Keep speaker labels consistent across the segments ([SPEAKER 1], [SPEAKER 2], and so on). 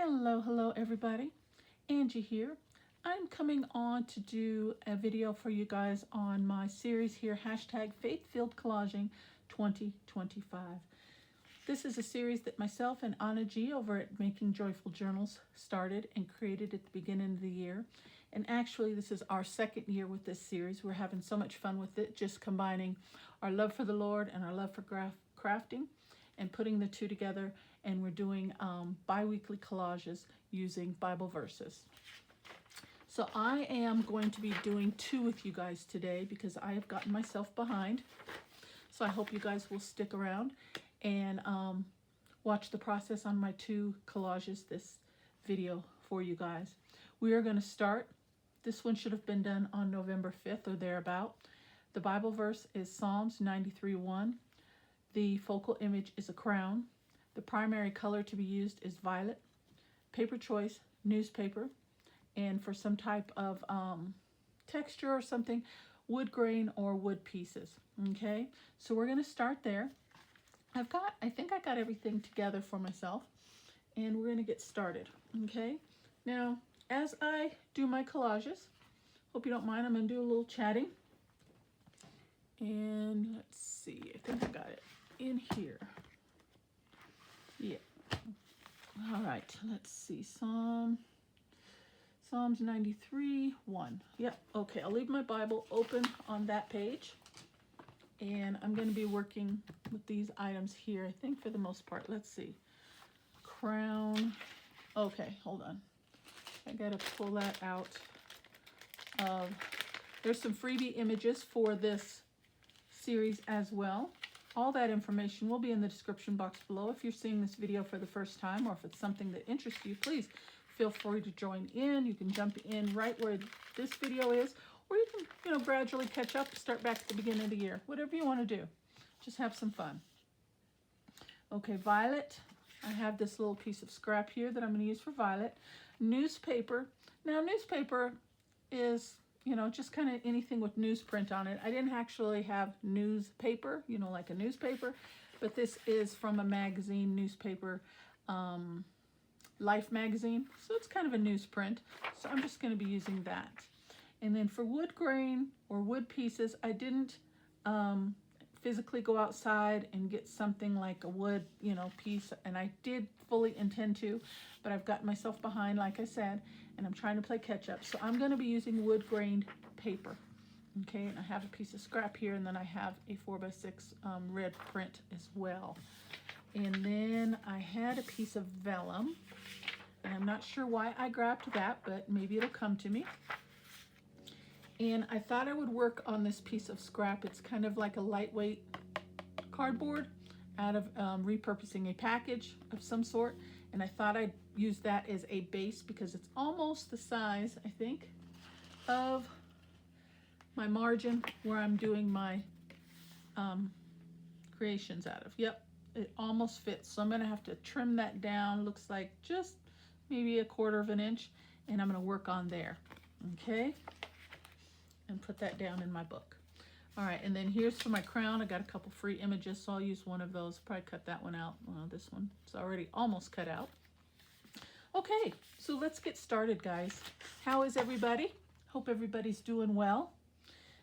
[SPEAKER 1] Hello everybody. Angie here. I'm coming on to do a video for you guys on my series here, hashtag Faith-Filled Collaging 2025. This is a series that myself and Anna G over at Making Joyful Journals started and created at the beginning of the year. And actually, this is our second year with this series. We're having so much fun with it, just combining our love for the Lord and our love for crafting and putting the two together. And we're doing bi-weekly collages using Bible verses. So I am going to be doing two with you guys today because I have gotten myself behind. So I hope you guys will stick around and watch the process on my two collages, this video for you guys. We are going to start. This one should have been done on November 5th or thereabout. The Bible verse is Psalms 93:1. The focal image is a crown. The primary color to be used is violet. Paper choice, newspaper. And for some type of texture or something, wood grain or wood pieces. Okay, so we're going to start there. I think I got everything together for myself. And we're going to get started. Okay, now as I do my collages, hope you don't mind, I'm going to do a little chatting. And let's see, I think I got it in here. Yeah. All right, let's see. Psalms 93:1. Yep, okay, I'll leave my Bible open on that page. And I'm going to be working with these items here, I think, for the most part. Let's see. Crown. Okay, hold on. I got to pull that out. There's some freebie images for this series as well. All that information will be in the description box below. If you're seeing this video for the first time or if it's something that interests you, please feel free to join in. You can jump in right where this video is, or you can, gradually catch up, start back at the beginning of the year. Whatever you want to do. Just have some fun. Okay, violet. I have this little piece of scrap here that I'm going to use for violet. Newspaper. Now, newspaper is, just kind of anything with newsprint on it. I didn't actually have newspaper, like a newspaper, but this is from a magazine, newspaper, Life magazine. So it's kind of a newsprint. So I'm just going to be using that. And then for wood grain or wood pieces, I didn't physically go outside and get something like a wood, piece. And I did fully intend to, but I've gotten myself behind, like I said, and I'm trying to play catch up. So I'm going to be using wood grained paper. Okay, and I have a piece of scrap here, and then I have a 4x6 red print as well. And then I had a piece of vellum, and I'm not sure why I grabbed that, but maybe it'll come to me. And I thought I would work on this piece of scrap. It's kind of like a lightweight cardboard out of repurposing a package of some sort. And I thought I'd use that as a base because it's almost the size, I think, of my margin where I'm doing my creations out of. Yep, it almost fits. So I'm going to have to trim that down. Looks like just maybe 1/4 of an inch. And I'm going to work on there. Okay. And put that down in my book. All right, and then here's for my crown. I got a couple free images, so I'll use one of those. Probably cut that one out. Well, this one is already almost cut out. Okay, so let's get started, guys. How is everybody? Hope everybody's doing well.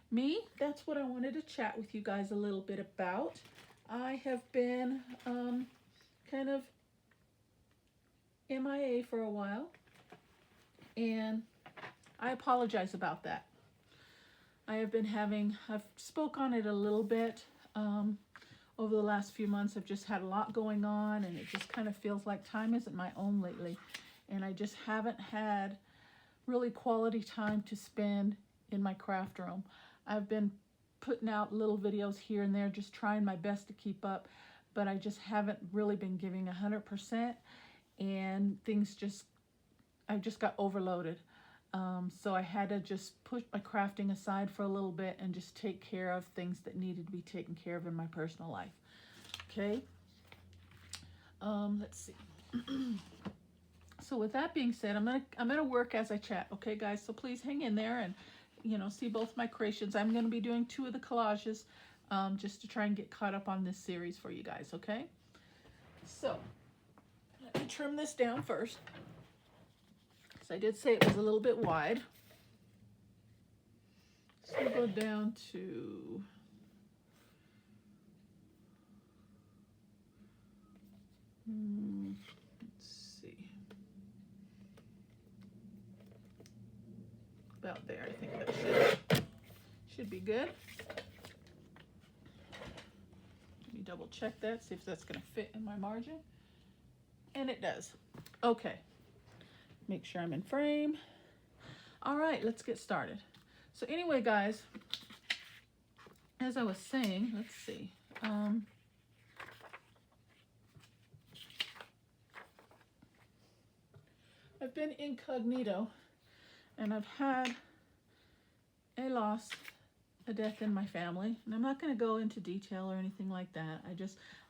[SPEAKER 1] Me, that's what I wanted to chat with you guys a little bit about. I have been kind of MIA for a while, and I apologize about that. I've spoke on it a little bit over the last few months. I've just had a lot going on, and it just kind of feels like time isn't my own lately. And I just haven't had really quality time to spend in my craft room. I've been putting out little videos here and there, just trying my best to keep up, but I just haven't really been giving 100%, and I just got overloaded. So I had to just put my crafting aside for a little bit and just take care of things that needed to be taken care of in my personal life. Okay. Let's see. So with that being said, I'm gonna work as I chat. Okay, guys. So please hang in there and see both my creations. I'm gonna be doing two of the collages just to try and get caught up on this series for you guys. Okay. So let me trim this down first. So I did say it was a little bit wide. So we'll go down to let's see, about there. I think that should be good. Let me double check that, see if that's going to fit in my margin. And it does. Okay. Make sure I'm in frame. All right, let's get started. So anyway, guys, as I was saying, let's see. I've been incognito, and I've had a loss, a death in my family. And I'm not going to go into detail or anything like that.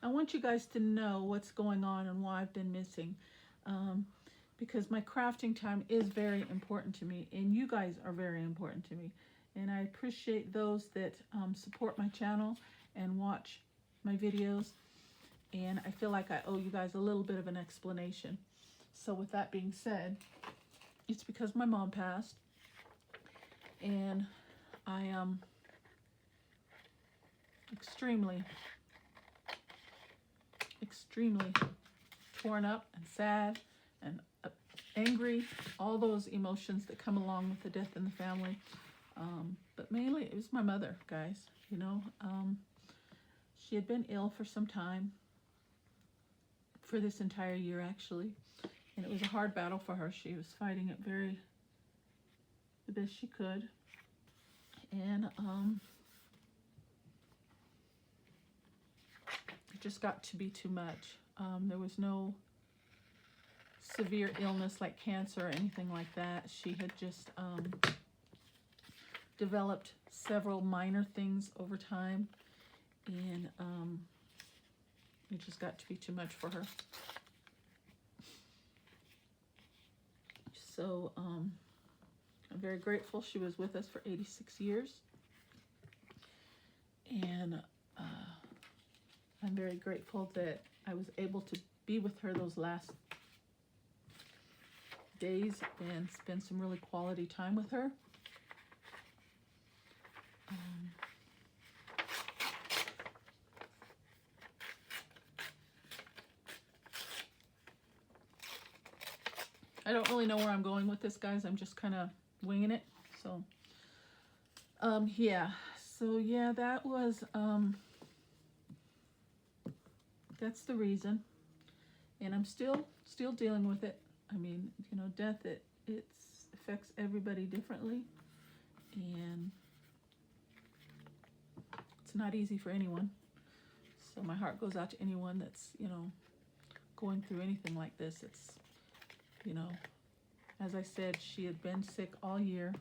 [SPEAKER 1] I want you guys to know what's going on and why I've been missing. Because my crafting time is very important to me, and you guys are very important to me. And I appreciate those that support my channel and watch my videos. And I feel like I owe you guys a little bit of an explanation. So with that being said, it's because my mom passed. And I am extremely torn up and sad and angry, all those emotions that come along with the death in the family. But mainly it was my mother, guys. You know, she had been ill for some time, for this entire year actually, and it was a hard battle for her. She was fighting it the best she could, and it just got to be too much. There was no severe illness like cancer or anything like that. She had just developed several minor things over time, and it just got to be too much for her. So I'm very grateful she was with us for 86 years, and I'm very grateful that I was able to be with her those last days and spend some really quality time with her. I don't really know where I'm going with this, guys. I'm just kind of winging it. So, yeah. So, yeah, that was, that's the reason. And I'm still dealing with it. I mean, you know, death, it affects everybody differently. And it's not easy for anyone. So my heart goes out to anyone that's, you know, going through anything like this. It's, you know, as I said, she had been sick all year.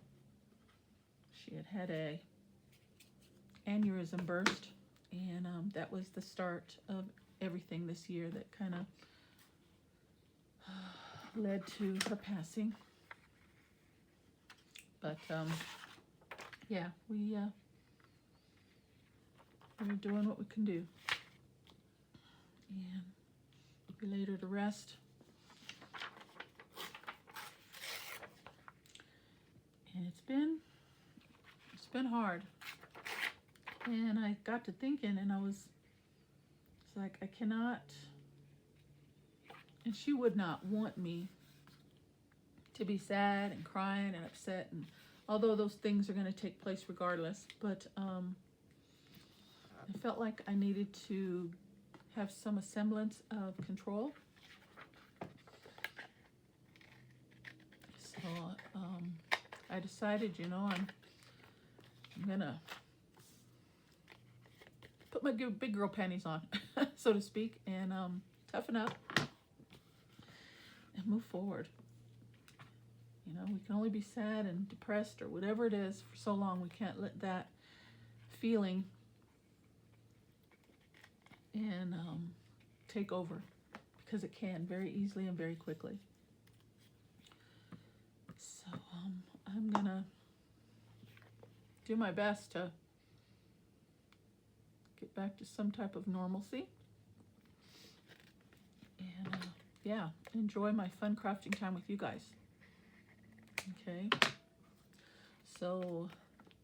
[SPEAKER 1] She had had a aneurysm burst, and that was the start of everything this year that kind of led to her passing. But yeah, we're doing what we can do, and we laid her to rest. And it's been hard. And I got to thinking, and it's like, I cannot, and she would not want me to be sad and crying and upset, and although those things are going to take place regardless, but I felt like I needed to have some semblance of control. So I decided, you know, I'm gonna put my big girl panties on, so to speak, and toughen up and move forward. You know, we can only be sad and depressed or whatever it is for so long. We can't let that feeling and take over, because it can very easily and very quickly. So I'm gonna do my best to get back to some type of normalcy, and yeah, enjoy my fun crafting time with you guys. Okay, so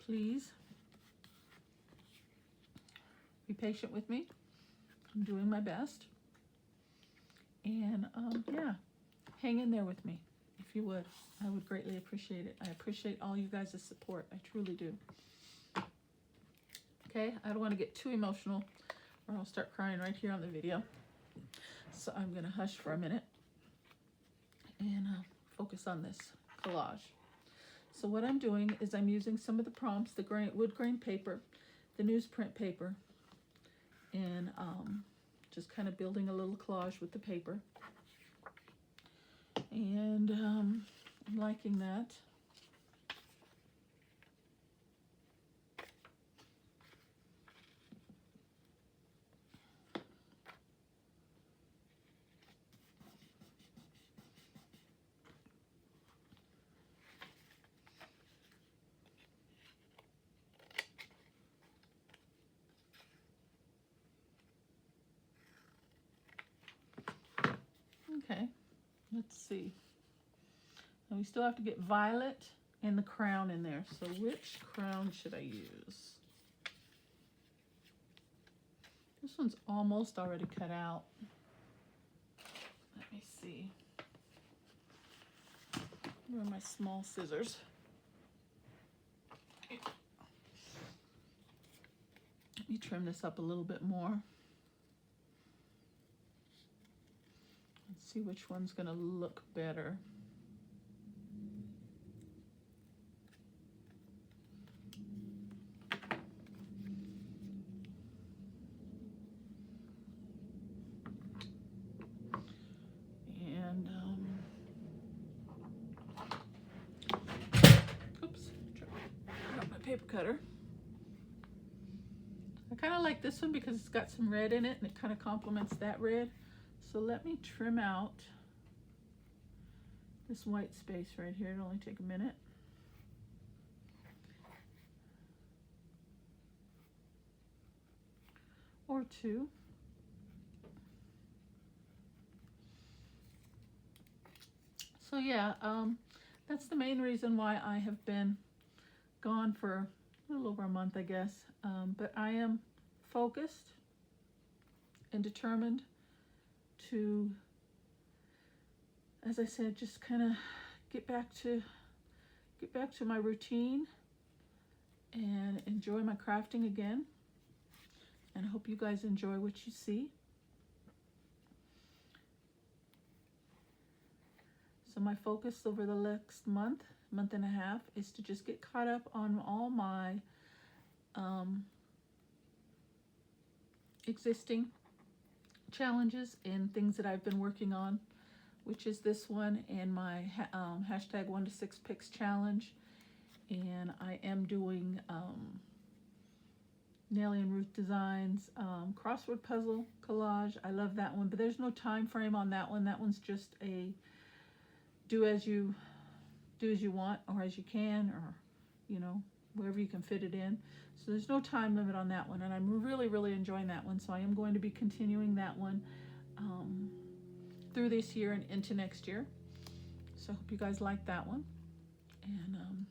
[SPEAKER 1] please be patient with me. I'm doing my best. And yeah, hang in there with me if you would. I would greatly appreciate it. I appreciate all you guys' support. I truly do. Okay, I don't want to get too emotional or I'll start crying right here on the video. So I'm going to hush for a minute and focus on this collage. So what I'm doing is I'm using some of the prompts, the wood grain paper, the newsprint paper, and just kind of building a little collage with the paper. And I'm liking that. Okay, let's see. And we still have to get violet and the crown in there. So which crown should I use? This one's almost already cut out. Let me see. Where are my small scissors? Let me trim this up a little bit more. Let's see which one's gonna look better. And oops, dropped my paper cutter. I kind of like this one because it's got some red in it and it kind of complements that red. So let me trim out this white space right here. It'll only take a minute. Or two. So yeah, that's the main reason why I have been gone for a little over a month, I guess. But I am focused and determined to, as I said, just kind of get back to my routine and enjoy my crafting again. And I hope you guys enjoy what you see. So my focus over the next month and a half is to just get caught up on all my existing challenges and things that I've been working on, which is this one and my hashtag 1 to 6 picks challenge. And I am doing Nellie and Ruth Designs crossword puzzle collage. I love that one, but there's no time frame on that one. That one's just a do as you want or as you can, or you know, wherever you can fit it in. So there's no time limit on that one, and I'm really enjoying that one. So I am going to be continuing that one through this year and into next year. So I hope you guys like that one. And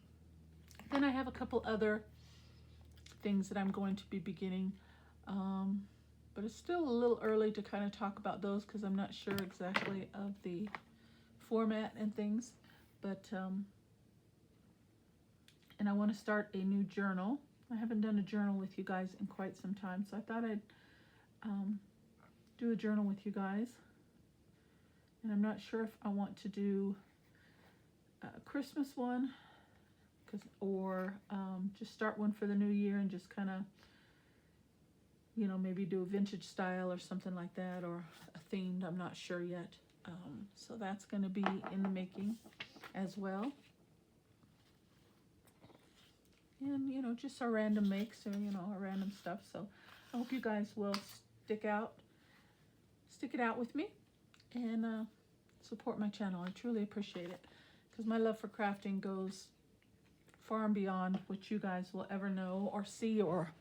[SPEAKER 1] then I have a couple other things that I'm going to be beginning, but it's still a little early to kind of talk about those because I'm not sure exactly of the format and things. But and I want to start a new journal. I haven't done a journal with you guys in quite some time, so I thought I'd do a journal with you guys. And I'm not sure if I want to do a Christmas one, or just start one for the new year and just kind of, you know, maybe do a vintage style or something like that, or a themed. I'm not sure yet. So that's going to be in the making as well. And, you know, just our random makes, or, you know, our random stuff. So I hope you guys will stick it out with me and support my channel. I truly appreciate it, because my love for crafting goes far and beyond what you guys will ever know or see or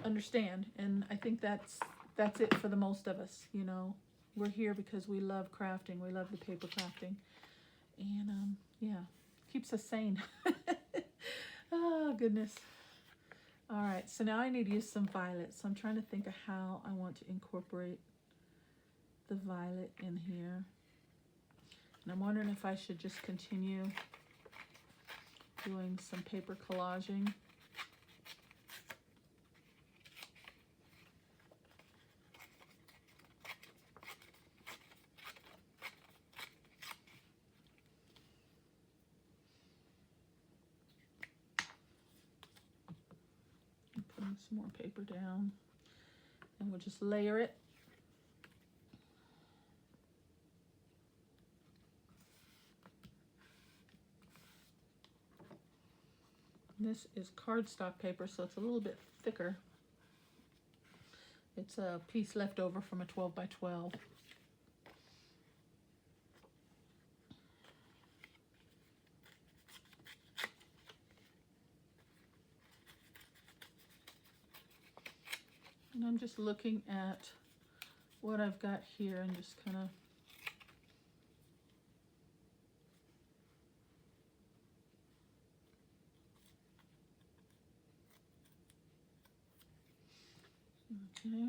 [SPEAKER 1] understand. And I think that's it for the most of us. You know, we're here because we love crafting. We love the paper crafting. And yeah, keeps us sane. Oh, goodness. All right, so now I need to use some violet. So I'm trying to think of how I want to incorporate the violet in here. And I'm wondering if I should just continue doing some paper collaging. Putting some more paper down, and we'll just layer it. This is cardstock paper, so it's a little bit thicker. It's a piece left over from a 12 by 12. And I'm just looking at what I've got here and just kind of okay.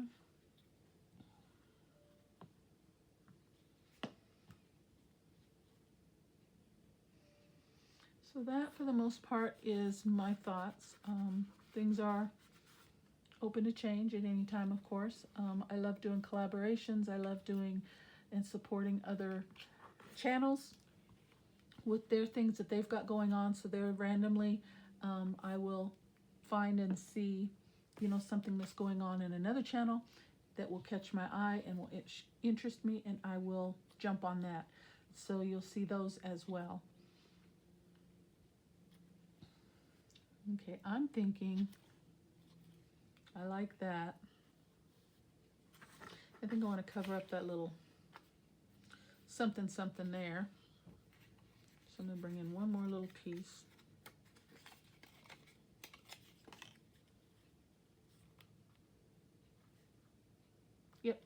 [SPEAKER 1] So that, for the most part, is my thoughts. Things are open to change at any time, of course. I love doing collaborations. I love doing and supporting other channels with their things that they've got going on. So they're randomly, I will find and see, you know, something that's going on in another channel that will catch my eye and will interest me, and I will jump on that. So you'll see those as well. Okay, I'm thinking, I like that. I think I want to cover up that little something something there. So I'm going to bring in one more little piece. Yep.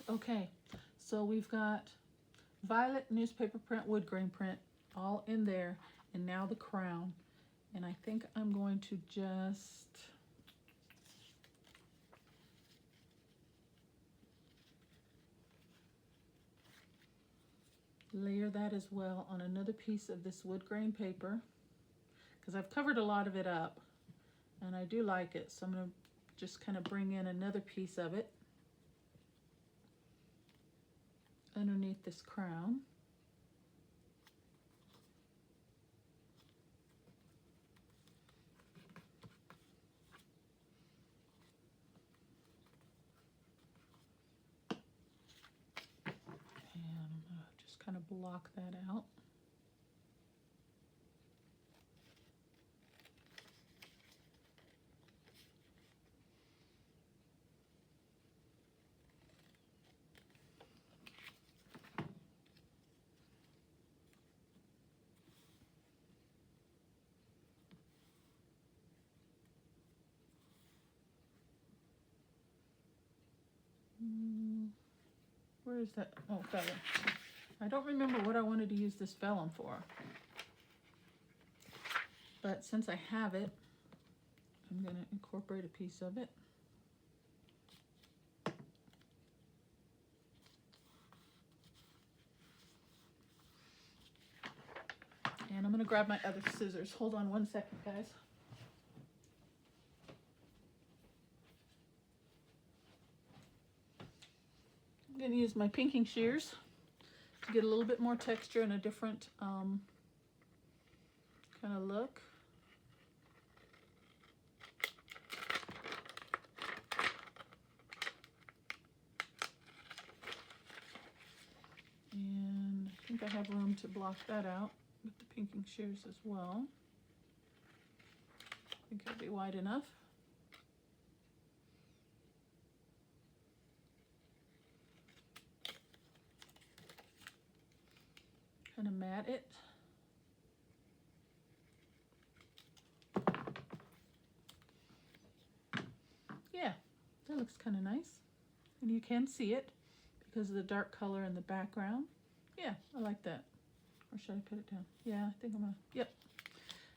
[SPEAKER 1] Okay, so we've got violet, newspaper print, wood grain print all in there, and now the crown. And I think I'm going to just layer that as well on another piece of this wood grain paper, because I've covered a lot of it up and I do like it. So I'm going to just kind of bring in another piece of it underneath this crown. And I'm going to just kind of block that out. Where is that? Oh, vellum. I don't remember what I wanted to use this vellum for. But since I have it, I'm going to incorporate a piece of it. And I'm going to grab my other scissors. Hold on one second, guys. I'm going to use my pinking shears to get a little bit more texture and a different kind of look. And I think I have room to block that out with the pinking shears as well. I think it'll be wide enough. Kind of mat it. looks kind of nice. And you can see it because of the dark color in the background. Yeah, I like that. Or should I put it down? Yeah, I think I'm gonna, yep.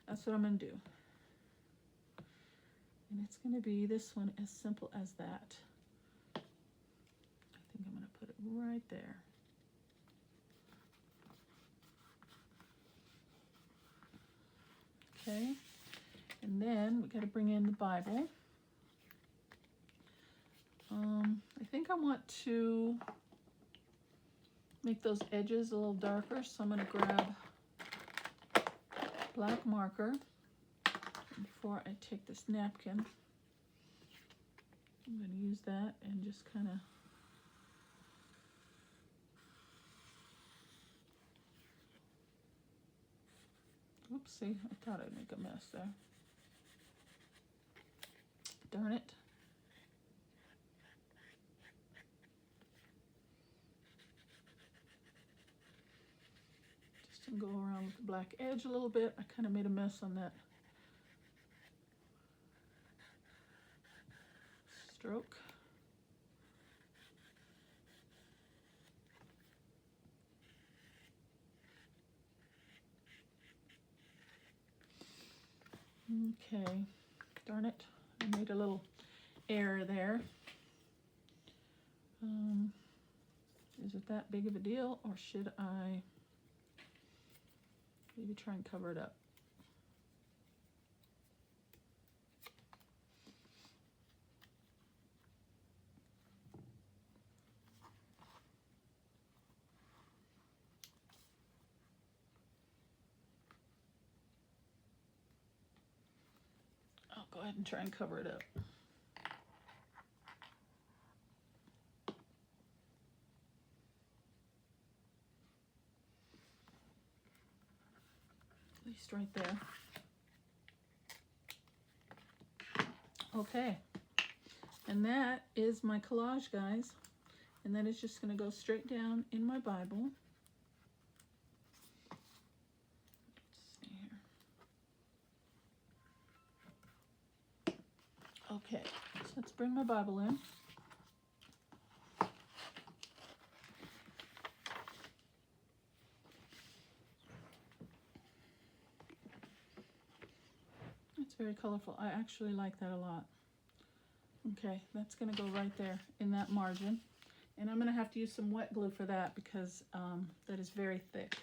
[SPEAKER 1] That's what I'm gonna do. And it's gonna be this one, as simple as that. I think I'm gonna put it right there. Okay, and then we got to bring in the Bible. I think I want to make those edges a little darker, so I'm going to grab black marker. Before I take this napkin, I'm going to use that and just kind of oopsie, I thought I'd make a mess there. Darn it. Just to go around with the black edge a little bit. I kind of made a mess on that stroke. Okay, darn it, I made a little error there. Is it that big of a deal, or should I maybe try and cover it up? I'll go ahead and try and cover it up. At least right there. Okay, and that is my collage, guys, and that is just going to go straight down in my Bible. Let's see here. Okay, so let's bring my Bible in. It's very colorful. I actually like that a lot. Okay, that's going to go right there in that margin. And I'm going to have to use some wet glue for that because that is very thick.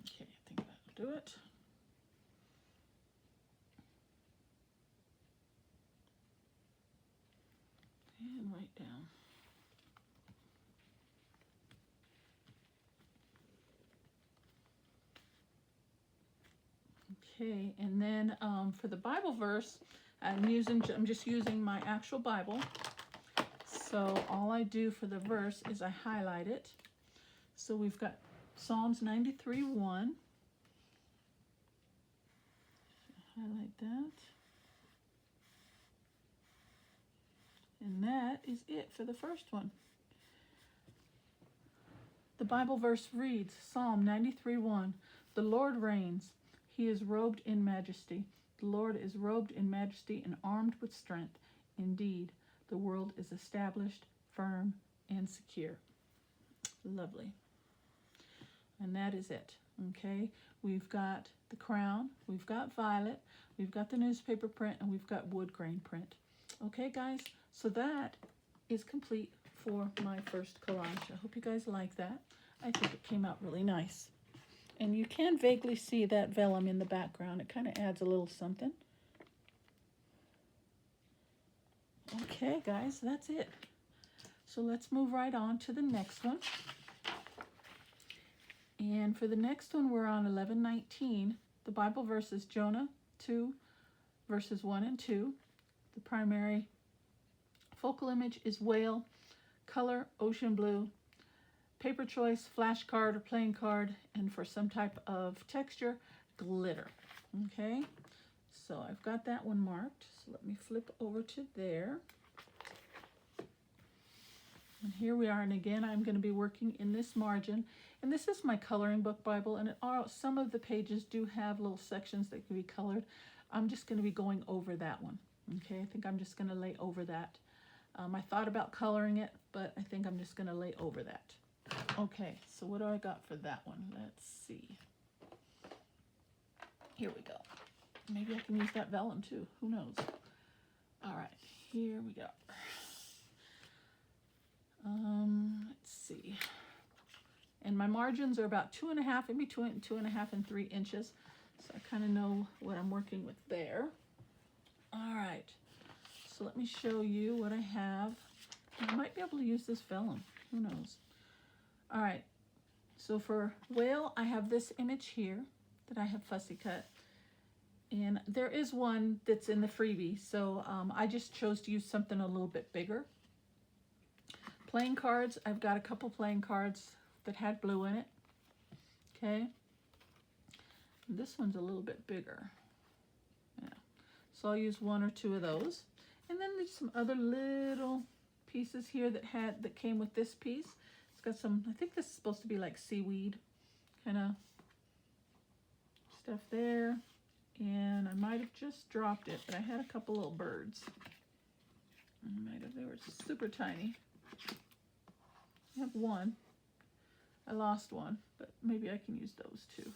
[SPEAKER 1] Okay, I think that'll do it. And right down. Okay, and then for the Bible verse, I'm just using my actual Bible. So all I do for the verse is I highlight it. So we've got Psalms 93:1. Highlight that. And that is it for the first one. The Bible verse reads, Psalm 93:1. The Lord reigns. He is robed in majesty. The Lord is robed in majesty and armed with strength. Indeed, the world is established, firm, and secure. Lovely. And that is it. Okay, we've got the crown, we've got violet, we've got the newspaper print, and we've got wood grain print. Okay, guys, so that is complete for my first collage. I hope you guys like that. I think it came out really nice. And you can vaguely see that vellum in the background. It kind of adds a little something. Okay, guys, that's it. So let's move right on to the next one. And for the next one, we're on 11:19. The Bible verse is Jonah 2, verses 1 and 2. The primary focal image is whale, color ocean blue, paper choice, flash card or playing card, and for some type of texture, glitter. Okay, so I've got that one marked. So let me flip over to there. And here we are, and again, I'm going to be working in this margin. And this is my coloring book Bible, and some of the pages do have little sections that can be colored. I'm just going to be going over that one. Okay, I think I'm just going to lay over that. I thought about coloring it, but I think I'm just going to lay over that. Okay, so what do I got for that one? Let's see. Here we go. Maybe I can use that vellum too. Who knows? All right, here we go. Let's see. And my margins are about 2.5, in between 2.5 and 3 inches. So I kind of know what I'm working with there. All right. So let me show you what I have. I might be able to use this vellum. Who knows? All right. So for whale, I have this image here that I have fussy cut. And there is one that's in the freebie. So I just chose to use something a little bit bigger. Playing cards, I've got a couple playing cards that had blue in it. Okay. This one's a little bit bigger. Yeah. So I'll use 1 or 2 of those. And then there's some other little pieces here that came with this piece. It's got some, I think this is supposed to be like seaweed kind of stuff there. And I might have just dropped it, but I had a couple little birds. They were super tiny. I have one. I lost one, but maybe I can use those too.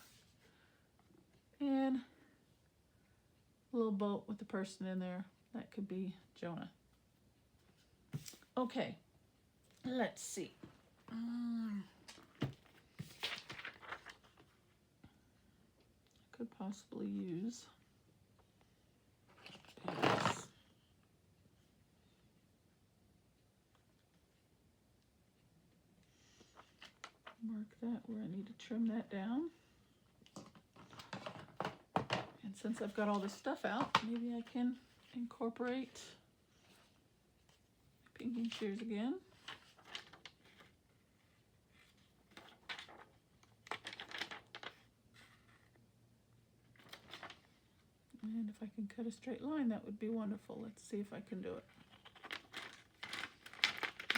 [SPEAKER 1] And a little boat with the person in there. That could be Jonah. Okay, let's see. I could possibly use this. Mark that where I need to trim that down. And since I've got all this stuff out, maybe I can incorporate pinking shears again. And if I can cut a straight line, that would be wonderful. Let's see if I can do it.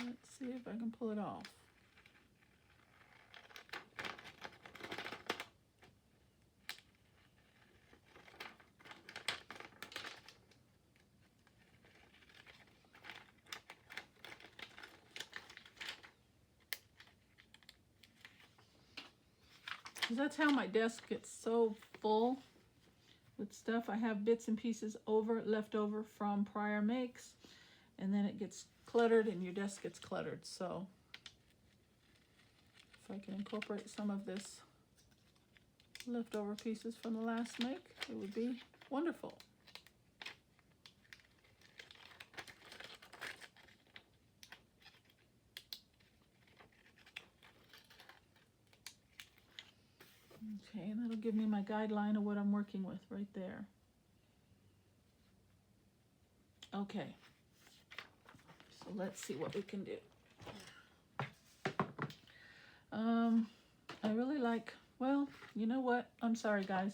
[SPEAKER 1] Let's see if I can pull it off. That's how my desk gets so full with stuff. I have bits and pieces left over from prior makes, and then it gets cluttered and your desk gets cluttered. So if I can incorporate some of this leftover pieces from the last make, it would be wonderful. Okay, and that'll give me my guideline of what I'm working with right there. Okay, so let's see what we can do. I really like, well, you know what? I'm sorry, guys.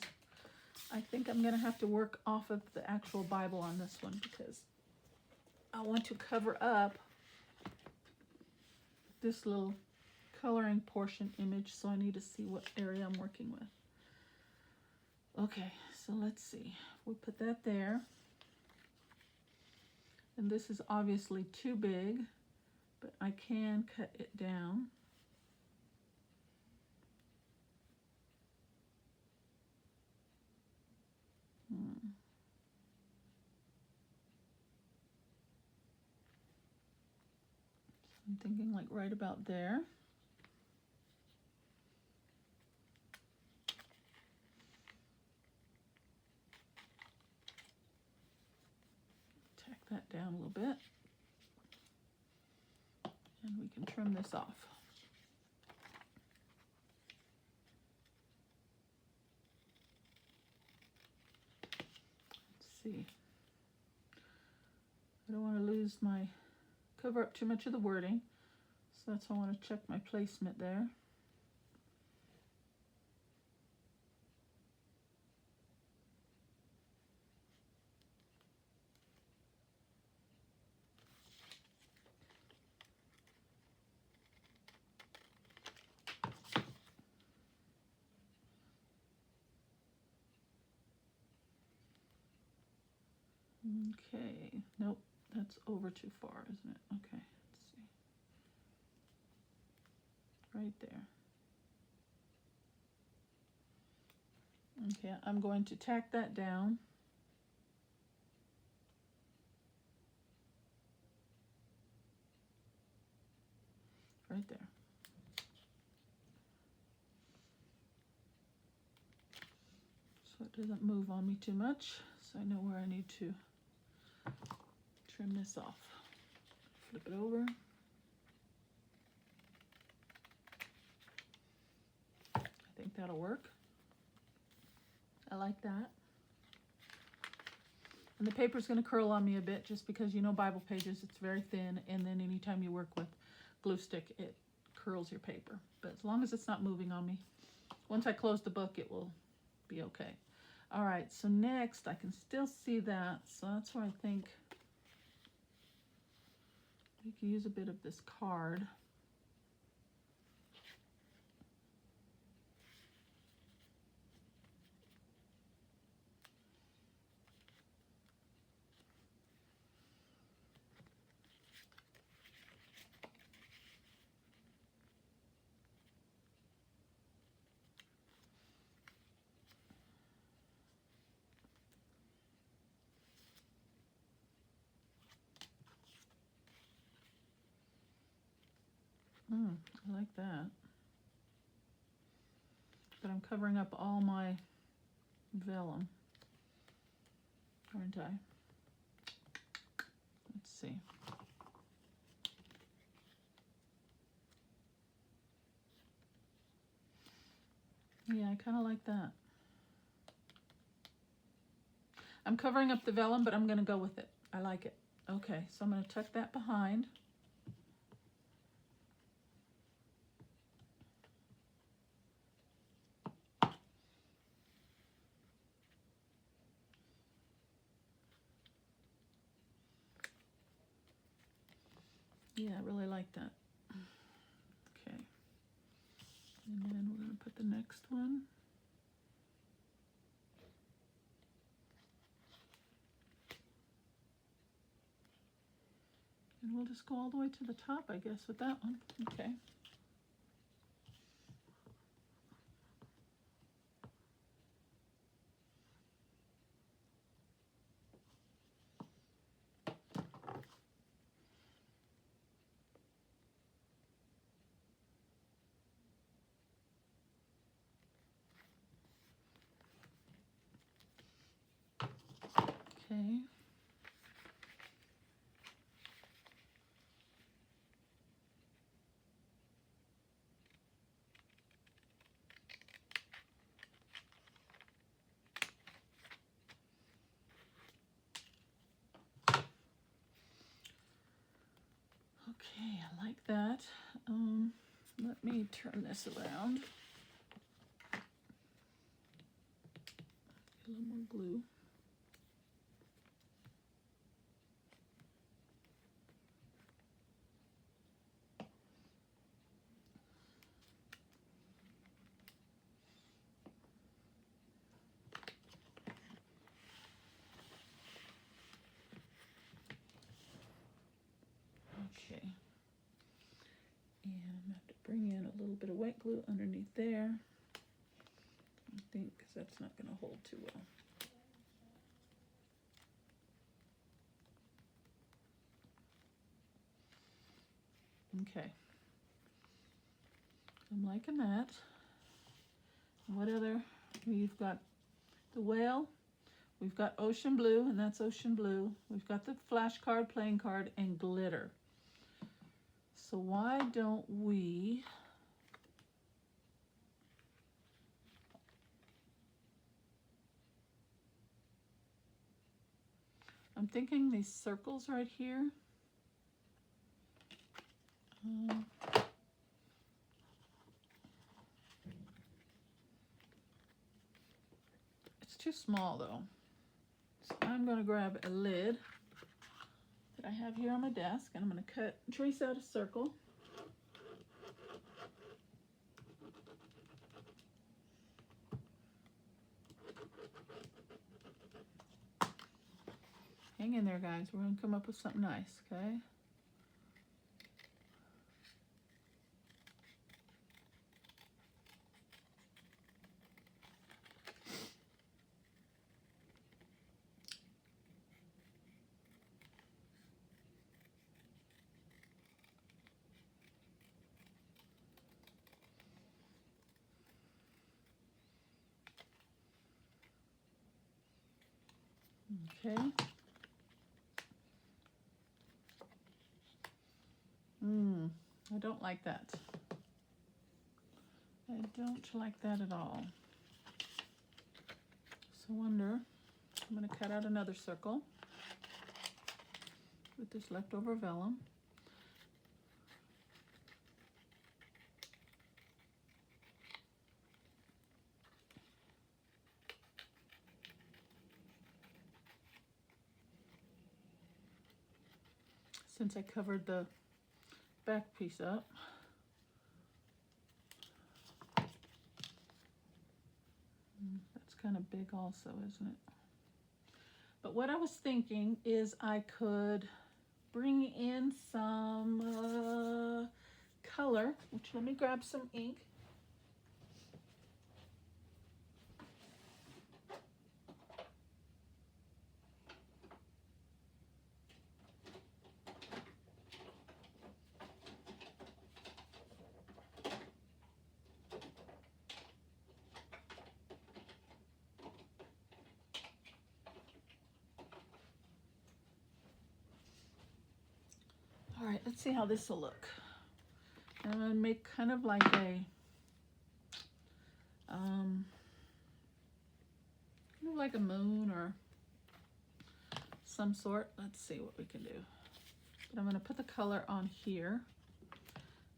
[SPEAKER 1] I think I'm going to have to work off of the actual Bible on this one because I want to cover up this little coloring portion image, so I need to see what area I'm working with. Okay, so let's see. We'll put that there. And this is obviously too big, but I can cut it down. I'm thinking like right about there. Tack that down a little bit. And we can trim this off. Let's see. I don't want to cover up too much of the wording. So that's why I want to check my placement there. Okay, nope, that's over too far, isn't it? Okay, let's see. Right there. Okay, I'm going to tack that down. Right there. So it doesn't move on me too much, so I know where I need to trim this off. Flip it over. I think that'll work. I like that. And the paper's going to curl on me a bit just because, you know, Bible pages, it's very thin, and then anytime you work with glue stick, it curls your paper. But as long as it's not moving on me, once I close the book, it will be okay. All right, so next I can still see that, so that's where I think we can use a bit of this card. I like that. But I'm covering up all my vellum, aren't I? Let's see. Yeah, I kind of like that. I'm covering up the vellum, but I'm going to go with it. I like it. Okay, so I'm going to tuck that behind. Yeah, I really like that. Okay. And then we're going to put the next one. And we'll just go all the way to the top, I guess, with that one. Okay. Okay. Okay, I like that. Let me turn this around. Get a little more glue. Okay. And I have to bring in a little bit of wet glue underneath there. I think, because that's not going to hold too well. Okay. I'm liking that. What other? We've got the whale. We've got ocean blue, and that's ocean blue. We've got the flashcard, playing card, and glitter. So why don't we... I'm thinking these circles right here. It's too small though. So I'm going to grab a lid that I have here on my desk, and I'm going to trace out a circle. Hang in there, guys. We're going to come up with something nice, okay? Okay. I don't like that. I don't like that at all. So I wonder, I'm going to cut out another circle with this leftover vellum. Since I covered the back piece up. That's kind of big also, isn't it? But what I was thinking is I could bring in some color, which let me grab some ink. All right, let's see how this will look. I'm going to make kind of like a moon or some sort. Let's see what we can do. But I'm going to put the color on here.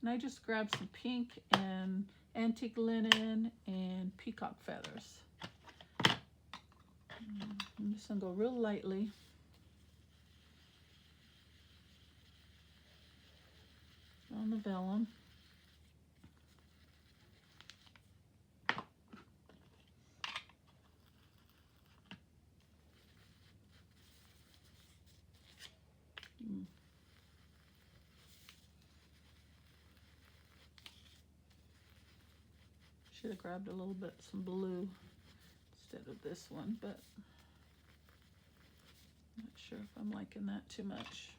[SPEAKER 1] And I just grabbed some pink and antique linen and peacock feathers. I'm just going to go real lightly. On the vellum. Should have grabbed a little bit, some blue instead of this one, but I'm not sure if I'm liking that too much.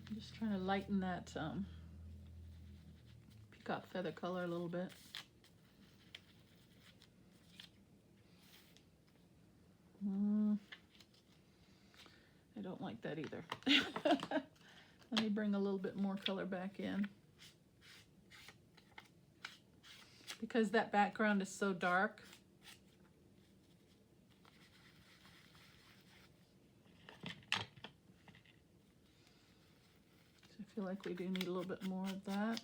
[SPEAKER 1] I'm just trying to lighten that peacock feather color a little bit. I don't like that either. Let me bring a little bit more color back in. Because that background is so dark. So I feel like we do need a little bit more of that.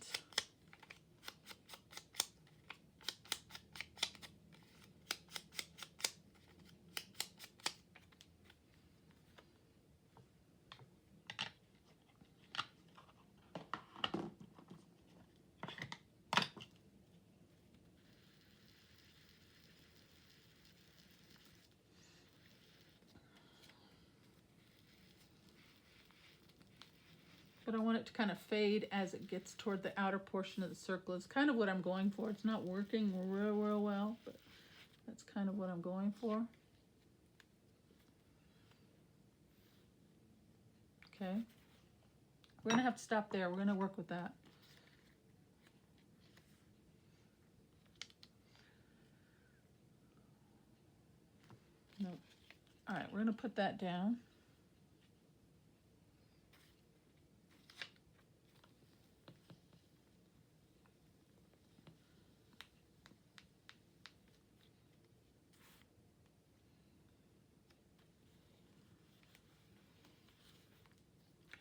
[SPEAKER 1] But I want it to kind of fade as it gets toward the outer portion of the circle. It's kind of what I'm going for. It's not working real well, but that's kind of what I'm going for. Okay. We're going to have to stop there. We're going to work with that. Nope. All right, we're going to put that down.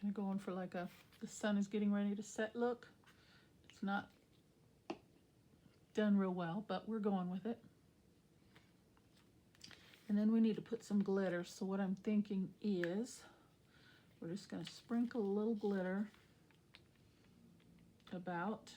[SPEAKER 1] Kind of going for like a, the sun is getting ready to set look. It's not done real well, but we're going with it. And then we need to put some glitter. So what I'm thinking is we're just going to sprinkle a little glitter about.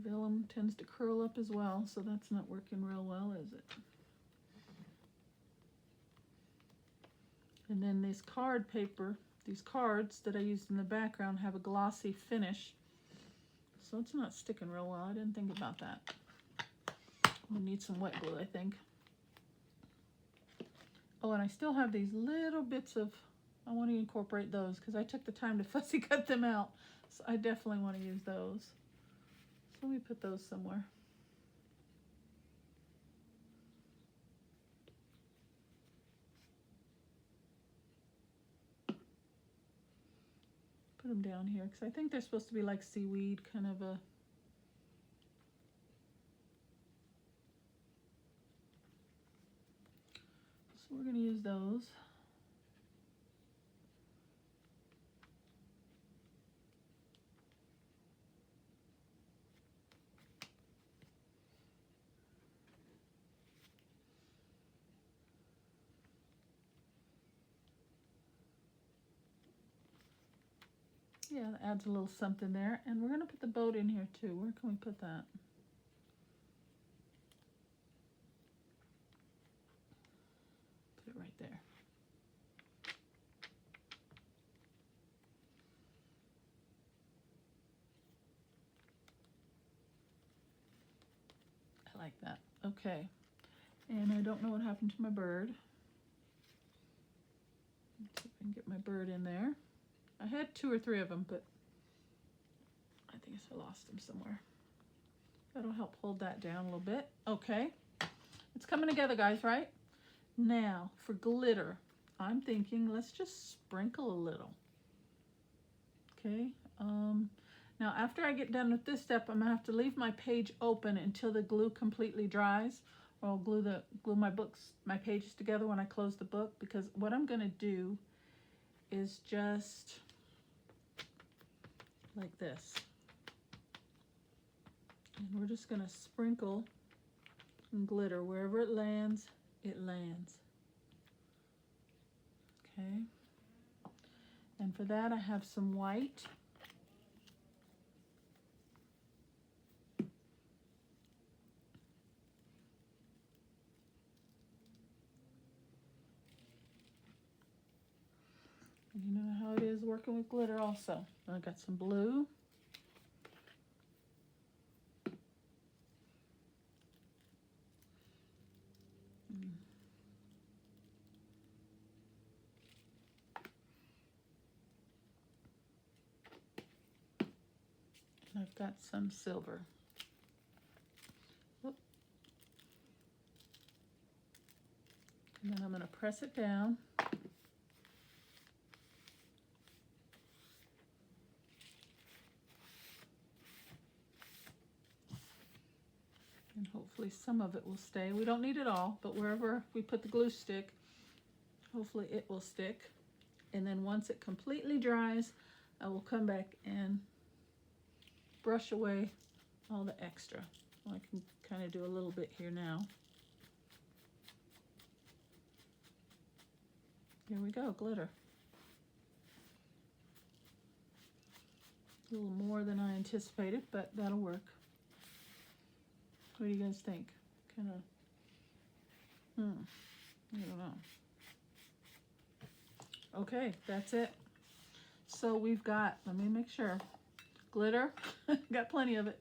[SPEAKER 1] Vellum tends to curl up as well, so that's not working real well, is it? And then this card paper, these cards that I used in the background have a glossy finish, so it's not sticking real well. I didn't think about that. We need some wet glue, I think. Oh, and I still have these little bits of, I want to incorporate those because I took the time to fussy cut them out, so I definitely want to use those. So let me put those somewhere. Put them down here because I think they're supposed to be like seaweed, kind of a, so we're going to use those. Yeah, that adds a little something there. And we're going to put the boat in here too. Where can we put that? Put it right there. I like that. Okay. And I don't know what happened to my bird. Let's see if I can get my bird in there. I had 2 or 3 of them, but I think I lost them somewhere. That'll help hold that down a little bit. Okay. It's coming together, guys, right? Now, for glitter, I'm thinking let's just sprinkle a little. Okay. Now, after I get done with this step, I'm going to have to leave my page open until the glue completely dries. Or I'll glue my pages together when I close the book, because what I'm going to do is just like this. And we're just going to sprinkle glitter. Wherever it lands, it lands. Okay. And for that, I have some white. And you know how it is working with glitter also. I got some blue. And I've got some silver. Whoop. And then I'm going to press it down. And hopefully some of it will stay. We don't need it all, but wherever we put the glue stick, hopefully it will stick. And then once it completely dries, I will come back and brush away all the extra. Well, I can kind of do a little bit here now. Here we go, glitter. A little more than I anticipated, but that'll work. What do you guys think? Kind of, I don't know. Okay, that's it. So we've got, let me make sure, glitter, got plenty of it,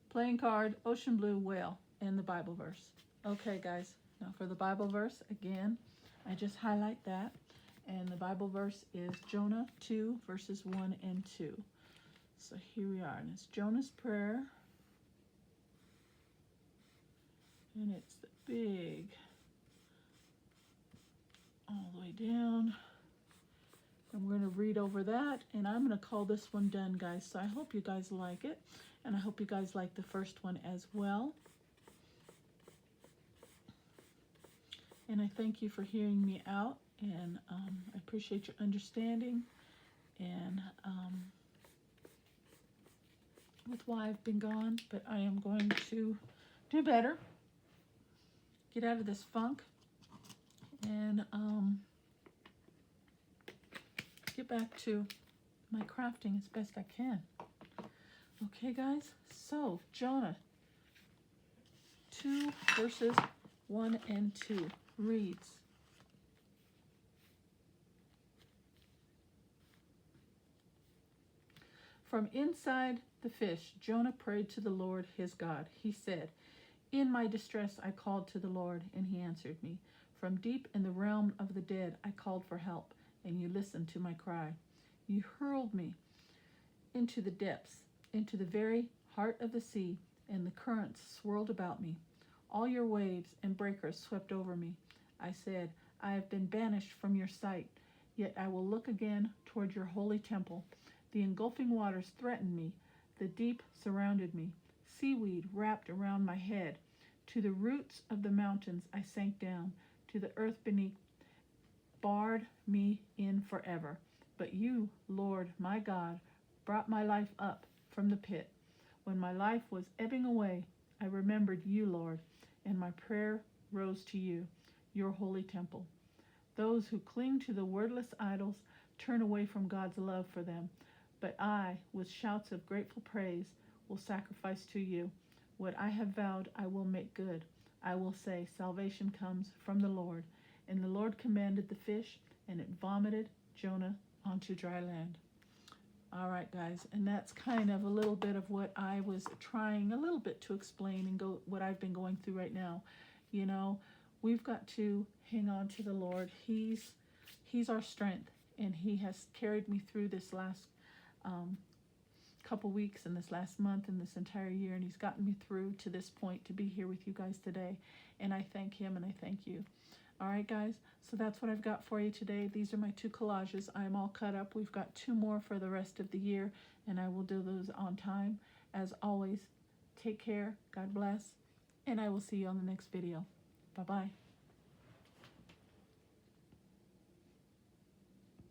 [SPEAKER 1] playing card, ocean blue, whale, and the Bible verse. Okay, guys, now for the Bible verse, again, I just highlight that, and the Bible verse is Jonah 2, verses 1 and 2. So here we are, and it's Jonah's prayer, and it's the big, all the way way down. And we're going to read over that, and I'm going to call this one done, guys. So I hope you guys like it, and I hope you guys like the first one as well. And I thank you for hearing me out, and I appreciate your understanding and with why I've been gone. But I am going to do better, get out of this funk, and get back to my crafting as best I can. Okay, guys, so Jonah 2 verses 1 and 2 reads, "From inside the fish, Jonah prayed to the Lord his God. He said, 'In my distress I called to the Lord, and he answered me. From deep in the realm of the dead I called for help, and you listened to my cry. You hurled me into the depths, into the very heart of the sea, and the currents swirled about me. All your waves and breakers swept over me. I said, I have been banished from your sight, yet I will look again toward your holy temple. The engulfing waters threatened me. The deep surrounded me. Seaweed wrapped around my head. To the roots of the mountains I sank down. To the earth beneath barred me in forever. But you, Lord my God, brought my life up from the pit. When my life was ebbing away, I remembered you, Lord, and my prayer rose to you, your holy temple. Those who cling to the wordless idols turn away from God's love for them. But I, with shouts of grateful praise, will sacrifice to you. What I have vowed I will make good. I will say, salvation comes from the Lord. And the Lord commanded the fish, and it vomited Jonah onto dry land." All right, guys, and that's kind of a little bit of what I was trying a little bit to explain and what I've been going through right now. You know, we've got to hang on to the Lord. He's our strength, and he has carried me through this last couple weeks and this last month and this entire year, and he's gotten me through to this point to be here with you guys today. And I thank him, and I thank you. All right, guys, so that's what I've got for you today. These are my 2 collages. I'm all cut up. We've got 2 more for the rest of the year, and I will do those on time. As always, take care, God bless, and I will see you on the next video. Bye-bye.